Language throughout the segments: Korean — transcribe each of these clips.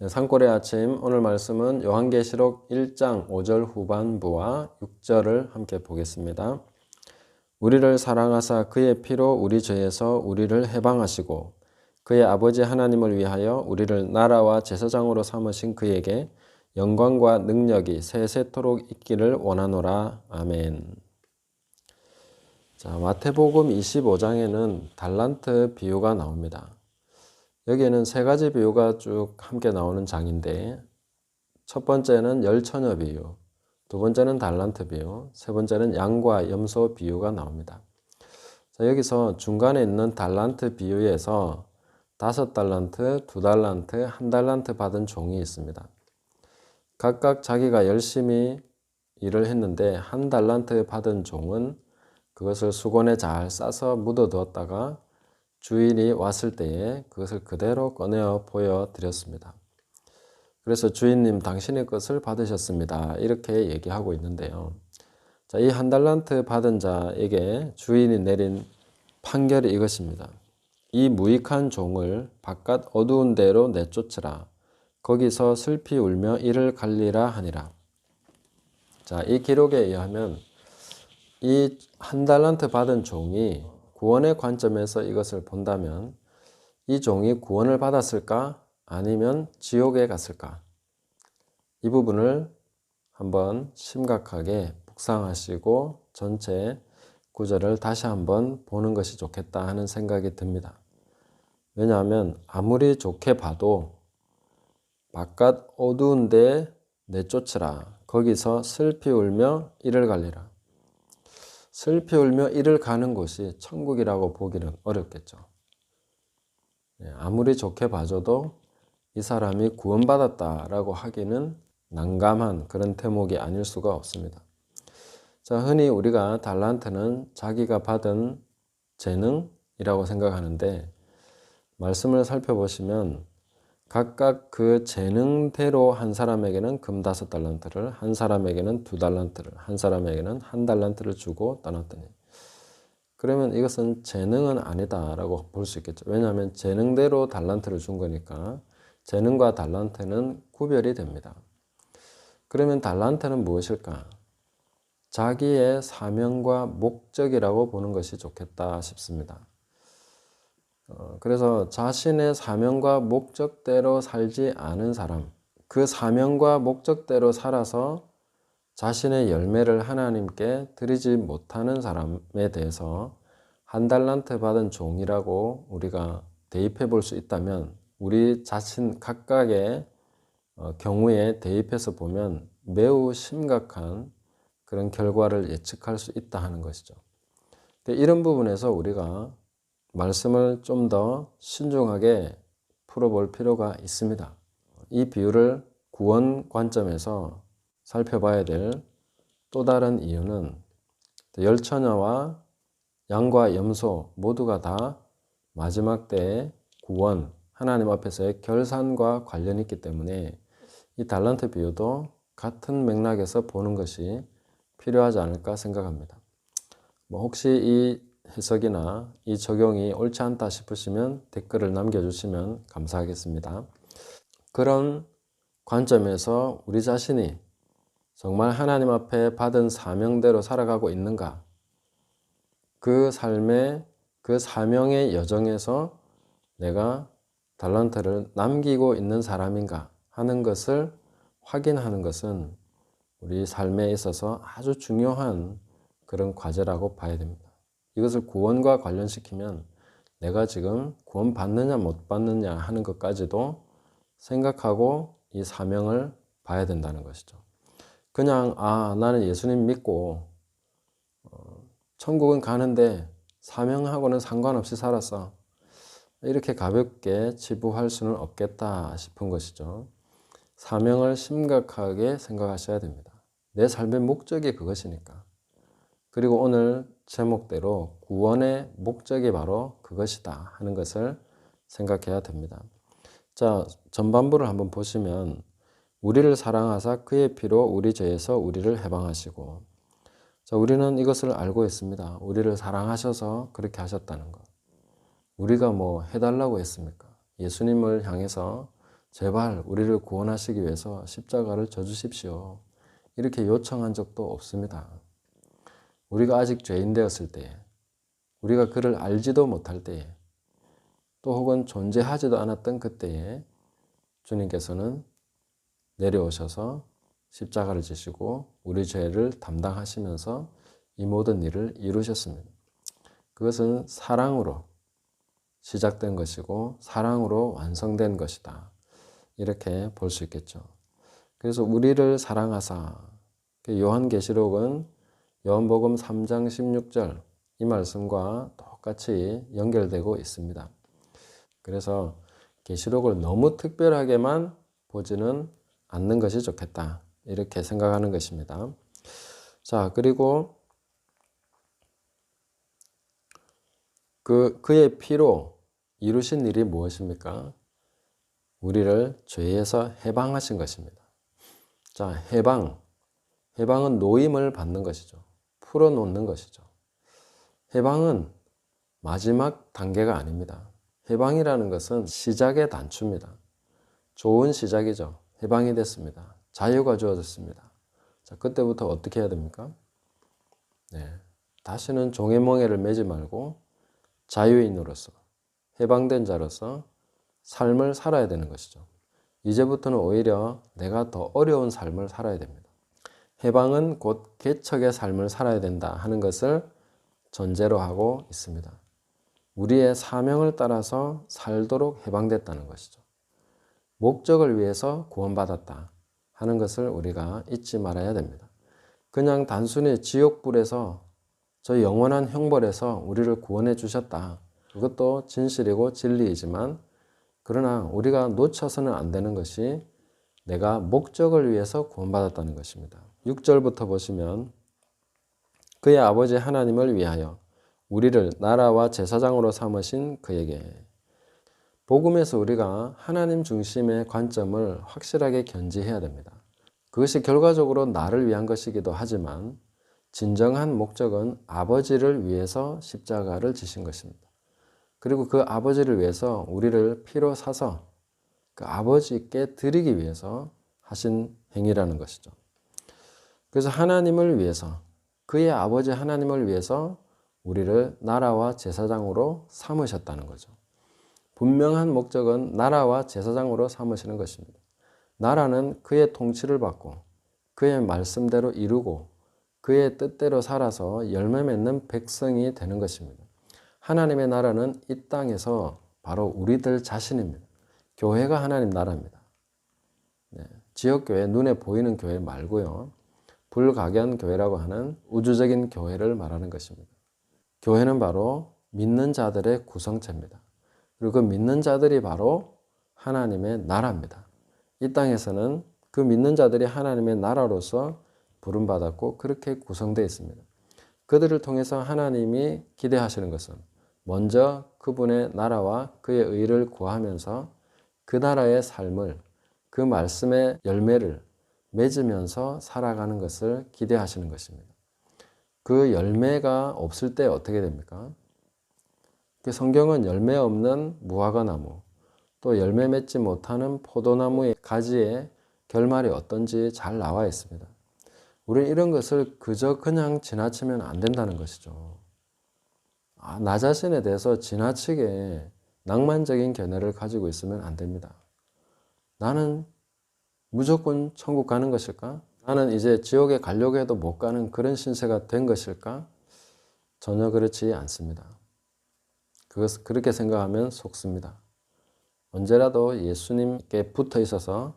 네, 산골의 아침 오늘 말씀은 요한계시록 1장 5절 후반부와 6절을 함께 보겠습니다. 우리를 사랑하사 그의 피로 우리 죄에서 우리를 해방하시고 그의 아버지 하나님을 위하여 우리를 나라와 제사장으로 삼으신 그에게 영광과 능력이 세세토록 있기를 원하노라. 아멘. 자, 마태복음 25장에는 달란트 비유가 나옵니다. 여기에는 세 가지 비유가 쭉 함께 나오는 장인데, 첫 번째는 열처녀 비유, 두 번째는 달란트 비유, 세 번째는 양과 염소 비유가 나옵니다. 자, 여기서 중간에 있는 달란트 비유에서 5달란트, 2달란트, 1달란트 받은 종이 있습니다. 각각 자기가 열심히 일을 했는데 1달란트 받은 종은 그것을 수건에 잘 싸서 묻어두었다가 주인이 왔을 때에 그것을 그대로 꺼내어 보여드렸습니다. 그래서 주인님 당신의 것을 받으셨습니다. 이렇게 얘기하고 있는데요. 자, 이 1달란트 받은 자에게 주인이 내린 판결이 이것입니다. 이 무익한 종을 바깥 어두운 데로 내쫓으라. 거기서 슬피 울며 이를 갈리라 하니라. 자, 이 기록에 의하면 이 1달란트 받은 종이 구원의 관점에서 이것을 본다면 이 종이 구원을 받았을까? 아니면 지옥에 갔을까? 이 부분을 한번 심각하게 묵상하시고 전체 구절을 다시 한번 보는 것이 좋겠다 하는 생각이 듭니다. 왜냐하면 아무리 좋게 봐도 바깥 어두운 데 내쫓으라. 거기서 슬피 울며 이를 갈리라. 슬피 울며 이를 가는 곳이 천국이라고 보기는 어렵겠죠. 아무리 좋게 봐줘도 이 사람이 구원받았다라고 하기는 난감한 그런 대목이 아닐 수가 없습니다. 자, 흔히 우리가 달란트는 자기가 받은 재능이라고 생각하는데 말씀을 살펴보시면 각각 그 재능대로 한 사람에게는 금 5달란트를, 한 사람에게는 2달란트를, 한 사람에게는 1달란트를 주고 떠났더니, 그러면 이것은 재능은 아니다라고 볼 수 있겠죠. 왜냐하면 재능대로 달란트를 준 거니까 재능과 달란트는 구별이 됩니다. 그러면 달란트는 무엇일까? 자기의 사명과 목적이라고 보는 것이 좋겠다 싶습니다. 그래서 자신의 사명과 목적대로 살지 않은 사람, 그 사명과 목적대로 살아서 자신의 열매를 하나님께 드리지 못하는 사람에 대해서 1달란트 받은 종이라고 우리가 대입해 볼 수 있다면 우리 자신 각각의 경우에 대입해서 보면 매우 심각한 그런 결과를 예측할 수 있다 하는 것이죠. 이런 부분에서 우리가 말씀을 좀 더 신중하게 풀어볼 필요가 있습니다. 이 비유를 구원 관점에서 살펴봐야 될 또 다른 이유는 열처녀와 양과 염소 모두가 다 마지막 때의 구원, 하나님 앞에서의 결산과 관련이 있기 때문에 이 달란트 비유도 같은 맥락에서 보는 것이 필요하지 않을까 생각합니다. 혹시 이 해석이나 이 적용이 옳지 않다 싶으시면 댓글을 남겨주시면 감사하겠습니다. 그런 관점에서 우리 자신이 정말 하나님 앞에 받은 사명대로 살아가고 있는가? 그 삶의 그 사명의 여정에서 내가 달란트를 남기고 있는 사람인가 하는 것을 확인하는 것은 우리 삶에 있어서 아주 중요한 그런 과제라고 봐야 됩니다. 이것을 구원과 관련시키면 내가 지금 구원 받느냐 못 받느냐 하는 것까지도 생각하고 이 사명을 봐야 된다는 것이죠. 그냥 나는 예수님 믿고 천국은 가는데 사명하고는 상관없이 살았어. 이렇게 가볍게 치부할 수는 없겠다 싶은 것이죠. 사명을 심각하게 생각하셔야 됩니다. 내 삶의 목적이 그것이니까. 그리고 오늘 제목대로 구원의 목적이 바로 그것이다 하는 것을 생각해야 됩니다. 자, 전반부를 한번 보시면 우리를 사랑하사 그의 피로 우리 죄에서 우리를 해방하시고, 자, 우리는 이것을 알고 있습니다. 우리를 사랑하셔서 그렇게 하셨다는 것. 우리가 뭐 해달라고 했습니까? 예수님을 향해서 제발 우리를 구원하시기 위해서 십자가를 져주십시오. 이렇게 요청한 적도 없습니다. 우리가 아직 죄인 되었을 때에, 우리가 그를 알지도 못할 때에, 또 혹은 존재하지도 않았던 그때에 주님께서는 내려오셔서 십자가를 지시고 우리 죄를 담당하시면서 이 모든 일을 이루셨습니다. 그것은 사랑으로 시작된 것이고 사랑으로 완성된 것이다. 이렇게 볼 수 있겠죠. 그래서 우리를 사랑하사, 요한계시록은 요한복음 3장 16절 이 말씀과 똑같이 연결되고 있습니다. 그래서 계시록을 너무 특별하게만 보지는 않는 것이 좋겠다. 이렇게 생각하는 것입니다. 자, 그리고 그의 피로 이루신 일이 무엇입니까? 우리를 죄에서 해방하신 것입니다. 자, 해방은 노임을 받는 것이죠. 풀어놓는 것이죠. 해방은 마지막 단계가 아닙니다. 해방이라는 것은 시작의 단추입니다. 좋은 시작이죠. 해방이 됐습니다. 자유가 주어졌습니다. 자, 그때부터 어떻게 해야 됩니까? 다시는 종의 멍에를 매지 말고 자유인으로서, 해방된 자로서 삶을 살아야 되는 것이죠. 이제부터는 오히려 내가 더 어려운 삶을 살아야 됩니다. 해방은 곧 개척의 삶을 살아야 된다 하는 것을 전제로 하고 있습니다. 우리의 사명을 따라서 살도록 해방됐다는 것이죠. 목적을 위해서 구원받았다 하는 것을 우리가 잊지 말아야 됩니다. 그냥 단순히 지옥불에서 저 영원한 형벌에서 우리를 구원해 주셨다. 그것도 진실이고 진리이지만 그러나 우리가 놓쳐서는 안 되는 것이 내가 목적을 위해서 구원받았다는 것입니다. 6절부터 보시면 그의 아버지 하나님을 위하여 우리를 나라와 제사장으로 삼으신 그에게. 복음에서 우리가 하나님 중심의 관점을 확실하게 견지해야 됩니다. 그것이 결과적으로 나를 위한 것이기도 하지만 진정한 목적은 아버지를 위해서 십자가를 지신 것입니다. 그리고 그 아버지를 위해서 우리를 피로 사서 그 아버지께 드리기 위해서 하신 행위라는 것이죠. 그래서 하나님을 위해서, 그의 아버지 하나님을 위해서 우리를 나라와 제사장으로 삼으셨다는 거죠. 분명한 목적은 나라와 제사장으로 삼으시는 것입니다. 나라는 그의 통치를 받고 그의 말씀대로 이루고 그의 뜻대로 살아서 열매 맺는 백성이 되는 것입니다. 하나님의 나라는 이 땅에서 바로 우리들 자신입니다. 교회가 하나님 나라입니다. 지역교회, 눈에 보이는 교회 말고요. 불가견 교회라고 하는 우주적인 교회를 말하는 것입니다. 교회는 바로 믿는 자들의 구성체입니다. 그리고 그 믿는 자들이 바로 하나님의 나라입니다. 이 땅에서는 그 믿는 자들이 하나님의 나라로서 부름받았고 그렇게 구성되어 있습니다. 그들을 통해서 하나님이 기대하시는 것은 먼저 그분의 나라와 그의 의를 구하면서 그 나라의 삶을, 그 말씀의 열매를 맺으면서 살아가는 것을 기대하시는 것입니다. 그 열매가 없을 때 어떻게 됩니까? 성경은 열매 없는 무화과 나무, 또 열매 맺지 못하는 포도나무의 가지의 결말이 어떤지 잘 나와 있습니다. 우리는 이런 것을 그냥 지나치면 안 된다는 것이죠. 나 자신에 대해서 지나치게 낭만적인 견해를 가지고 있으면 안 됩니다. 나는 무조건 천국 가는 것일까? 나는 이제 지옥에 가려고 해도 못 가는 그런 신세가 된 것일까? 전혀 그렇지 않습니다. 그렇게 생각하면 속습니다. 언제라도 예수님께 붙어 있어서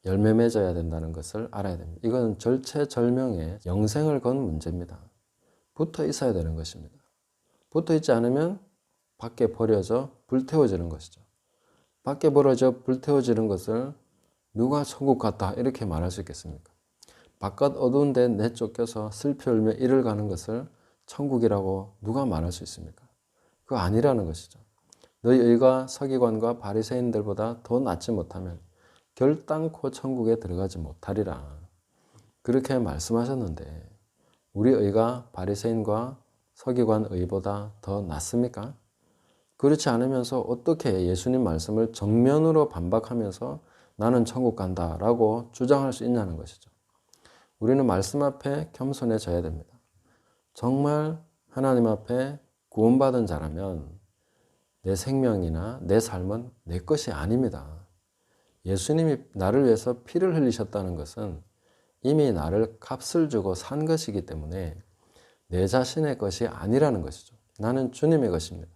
열매 맺어야 된다는 것을 알아야 됩니다. 이건 절체절명의 영생을 건 문제입니다. 붙어 있어야 되는 것입니다. 붙어 있지 않으면 밖에 버려져 불태워지는 것이죠. 밖에 버려져 불태워지는 것을 누가 천국 갔다 이렇게 말할 수 있겠습니까? 바깥 어두운 데 내쫓겨서 슬피 울며 이를 가는 것을 천국이라고 누가 말할 수 있습니까? 그거 아니라는 것이죠. 너희 의가 서기관과 바리새인들보다 더 낫지 못하면 결단코 천국에 들어가지 못하리라. 그렇게 말씀하셨는데 우리 의가 바리새인과 서기관 의보다 더 낫습니까? 그렇지 않으면서 어떻게 예수님 말씀을 정면으로 반박하면서 나는 천국 간다 라고 주장할 수 있냐는 것이죠. 우리는 말씀 앞에 겸손해져야 됩니다. 정말 하나님 앞에 구원받은 자라면 내 생명이나 내 삶은 내 것이 아닙니다. 예수님이 나를 위해서 피를 흘리셨다는 것은 이미 나를 값을 주고 산 것이기 때문에 내 자신의 것이 아니라는 것이죠. 나는 주님의 것입니다.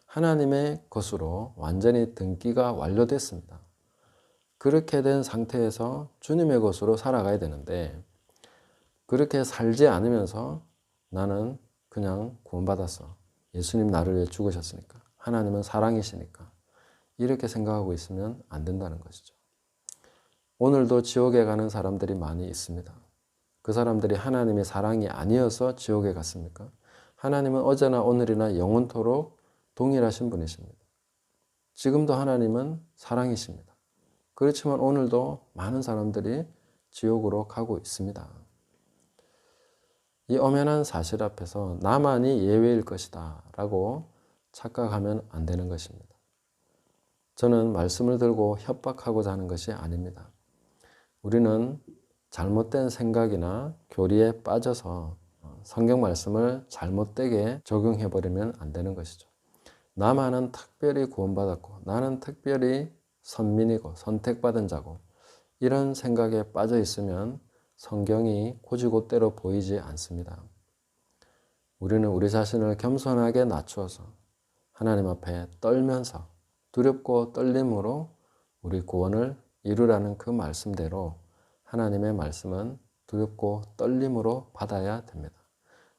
하나님의 것으로 완전히 등기가 완료됐습니다. 그렇게 된 상태에서 주님의 것으로 살아가야 되는데 그렇게 살지 않으면서 나는 그냥 구원받았어. 예수님 나를 위해 죽으셨으니까. 하나님은 사랑이시니까. 이렇게 생각하고 있으면 안 된다는 것이죠. 오늘도 지옥에 가는 사람들이 많이 있습니다. 그 사람들이 하나님의 사랑이 아니어서 지옥에 갔습니까? 하나님은 어제나 오늘이나 영원토록 동일하신 분이십니다. 지금도 하나님은 사랑이십니다. 그렇지만 오늘도 많은 사람들이 지옥으로 가고 있습니다. 이 엄연한 사실 앞에서 나만이 예외일 것이다 라고 착각하면 안 되는 것입니다. 저는 말씀을 들고 협박하고자 하는 것이 아닙니다. 우리는 잘못된 생각이나 교리에 빠져서 성경 말씀을 잘못되게 적용해버리면 안 되는 것이죠. 나만은 특별히 구원받았고 나는 특별히 선민이고 선택받은 자고 이런 생각에 빠져 있으면 성경이 곧이곧대로 보이지 않습니다. 우리는 우리 자신을 겸손하게 낮추어서 하나님 앞에 떨면서 두렵고 떨림으로 우리 구원을 이루라는 그 말씀대로 하나님의 말씀은 두렵고 떨림으로 받아야 됩니다.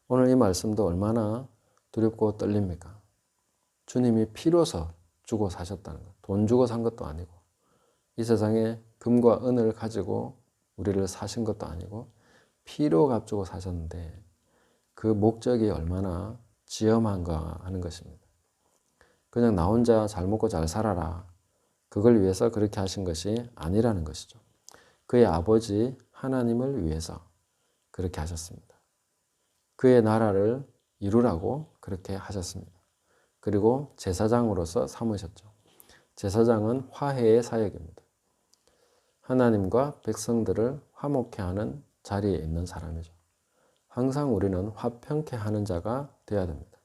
오늘 이 말씀도 얼마나 두렵고 떨립니까? 주님이 피로서 주고 사셨다는 것. 돈 주고 산 것도 아니고 이 세상에 금과 은을 가지고 우리를 사신 것도 아니고 피로 값주고 사셨는데 그 목적이 얼마나 지엄한가 하는 것입니다. 그냥 나 혼자 잘 먹고 잘 살아라. 그걸 위해서 그렇게 하신 것이 아니라는 것이죠. 그의 아버지 하나님을 위해서 그렇게 하셨습니다. 그의 나라를 이루라고 그렇게 하셨습니다. 그리고 제사장으로서 삼으셨죠. 제사장은 화해의 사역입니다. 하나님과 백성들을 화목케 하는 자리에 있는 사람이죠. 항상 우리는 화평케 하는 자가 되어야 됩니다.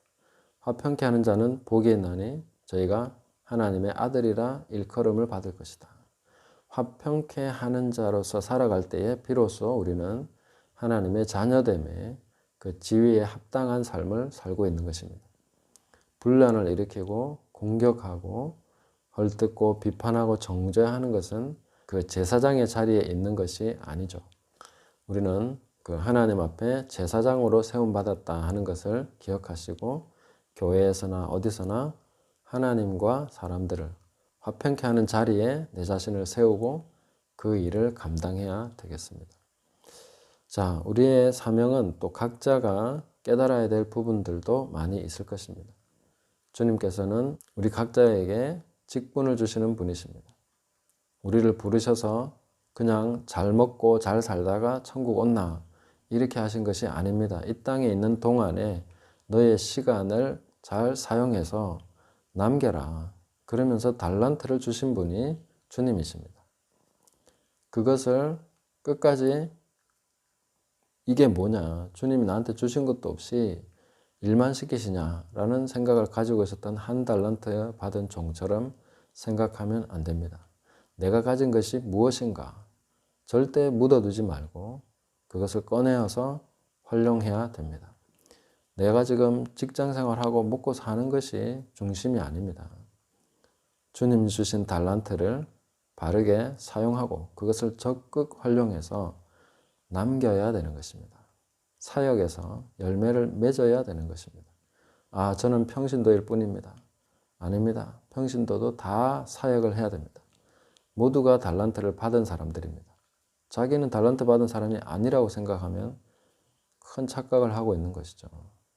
화평케 하는 자는 복이 있나니 저희가 하나님의 아들이라 일컬음을 받을 것이다. 화평케 하는 자로서 살아갈 때에 비로소 우리는 하나님의 자녀됨에 그 지위에 합당한 삶을 살고 있는 것입니다. 분란을 일으키고 공격하고 헐뜯고 비판하고 정죄하는 것은 그 제사장의 자리에 있는 것이 아니죠. 우리는 그 하나님 앞에 제사장으로 세움받았다 하는 것을 기억하시고 교회에서나 어디서나 하나님과 사람들을 화평케 하는 자리에 내 자신을 세우고 그 일을 감당해야 되겠습니다. 자, 우리의 사명은 또 각자가 깨달아야 될 부분들도 많이 있을 것입니다. 주님께서는 우리 각자에게 직분을 주시는 분이십니다. 우리를 부르셔서 그냥 잘 먹고 잘 살다가 천국 온나 이렇게 하신 것이 아닙니다. 이 땅에 있는 동안에 너의 시간을 잘 사용해서 남겨라. 그러면서 달란트를 주신 분이 주님이십니다. 그것을 끝까지 이게 뭐냐? 주님이 나한테 주신 것도 없이 일만 시키시냐라는 생각을 가지고 있었던 한 달란트 받은 종처럼 생각하면 안 됩니다. 내가 가진 것이 무엇인가? 절대 묻어두지 말고 그것을 꺼내어서 활용해야 됩니다. 내가 지금 직장 생활하고 먹고 사는 것이 중심이 아닙니다. 주님 주신 달란트를 바르게 사용하고 그것을 적극 활용해서 남겨야 되는 것입니다. 사역에서 열매를 맺어야 되는 것입니다. 아, 저는 평신도일 뿐입니다. 아닙니다. 평신도도 다 사역을 해야 됩니다. 모두가 달란트를 받은 사람들입니다. 자기는 달란트 받은 사람이 아니라고 생각하면 큰 착각을 하고 있는 것이죠.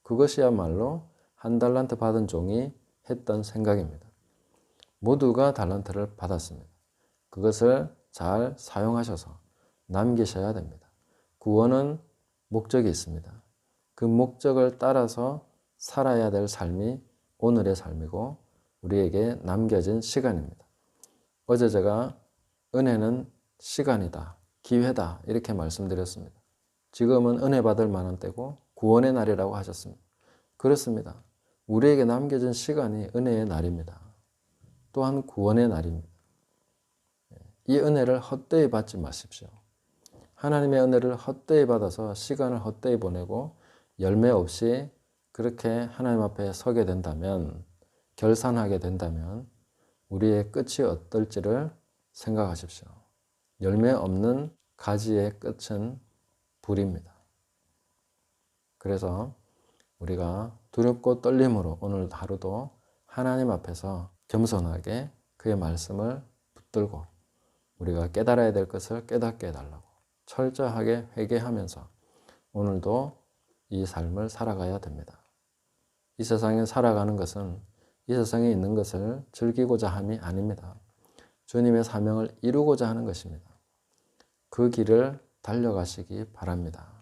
그것이야말로 한 달란트 받은 종이 했던 생각입니다. 모두가 달란트를 받았습니다. 그것을 잘 사용하셔서 남기셔야 됩니다. 구원은 목적이 있습니다. 그 목적을 따라서 살아야 될 삶이 오늘의 삶이고 우리에게 남겨진 시간입니다. 어제 제가 은혜는 시간이다, 기회다 이렇게 말씀드렸습니다. 지금은 은혜 받을 만한 때고 구원의 날이라고 하셨습니다. 그렇습니다. 우리에게 남겨진 시간이 은혜의 날입니다. 또한 구원의 날입니다. 이 은혜를 헛되이 받지 마십시오. 하나님의 은혜를 헛되이 받아서 시간을 헛되이 보내고 열매 없이 그렇게 하나님 앞에 서게 된다면, 결산하게 된다면 우리의 끝이 어떨지를 생각하십시오. 열매 없는 가지의 끝은 불입니다. 그래서 우리가 두렵고 떨림으로 오늘 하루도 하나님 앞에서 겸손하게 그의 말씀을 붙들고 우리가 깨달아야 될 것을 깨닫게 해달라고 철저하게 회개하면서 오늘도 이 삶을 살아가야 됩니다. 이 세상에 살아가는 것은 이 세상에 있는 것을 즐기고자 함이 아닙니다. 주님의 사명을 이루고자 하는 것입니다. 그 길을 달려가시기 바랍니다.